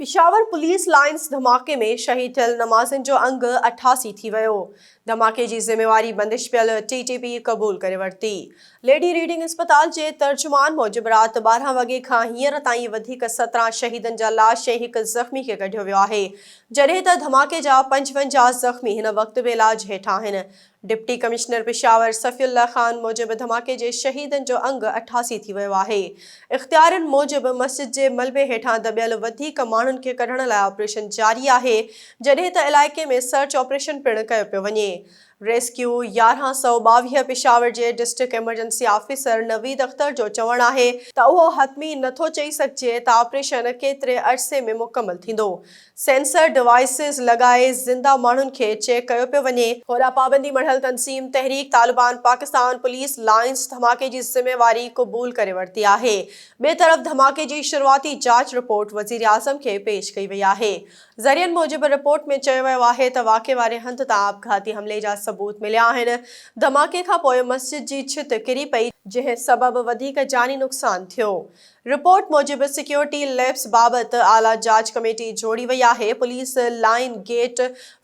Peshawar police lines धमाके में शहीद थियल नमाज़िन जो अंग 88 थी वियो। धमाके जी ज़िम्मेवारी बंदिश पियल टीटीपी क़बूल करे वरिती। लेडी रीडिंग अस्पताल जे तर्जुमान मूजिब रात 12 वॻे खां हींअर ताईं वधीक 17 शहीदनि जा लाश ऐं हिक ज़ख़्मी खे कढियो वियो आहे, जॾहिं त धमाके जा 55 ज़ख़्मी हिन वक़्त बि इलाज हेठां आहिनि। डिप्टी कमिश्नर पिशावर सफ़ीउल्लाह ख़ान मूजिब धमाके जे शहीदनि जो अंग 88 थी वियो आहे। इख़्तियारनि मूजिब मस्जिद जे मलबे हेठां दॿियल वधीक माण्हुनि खे कढण लाइ ऑपरेशन जारी आहे, जॾहिं त इलाइक़े में सर्च ऑपरेशन पिणु कयो पियो वञे। रेस्क्यू 1122 पिशावर जे district emergency officer Naveed Akhtar जो चवणु आहे त उहो हतमी नथो चई सघिजे त ऑपरेशन केतिरे अरसे में मुकमल थींदो। सेंसर डिवाइसिस लॻाए ज़िंदा माण्हुनि खे चेक कयो पियो वञे। होॾां पाबंदी मढ़ल तंज़ीम तहरीक तालिबान पाकिस्तान पुलिस लाइन्स धमाके जी ज़िम्मेवारी क़बूल करे वरिती आहे। ॿिए तरफ़ धमाके जी शुरूआती जांच रिपोर्ट वज़ीर आज़म खे पेश कई वई आहे। ज़रियनि मूजिब रिपोर्ट में चयो वियो आहे त वाक़े वारे हंधि तां आपघाती हमले जा सबूत मिलिया आहिनि। धमाके खां पोइ मस्जिद जी छित किरी पई, जंहिं सबबि वधीक जानी नुक़सान थियो। रिपोर्ट मूजिब सिक्योरिटी लैप्स बाबति आला जांच कमेटी जोड़ी वई आहे। Police line gate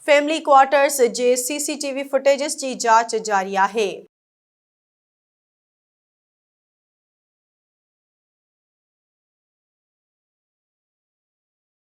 family quarters जे CCTV फुटेजिस जी जांच जारी आहे।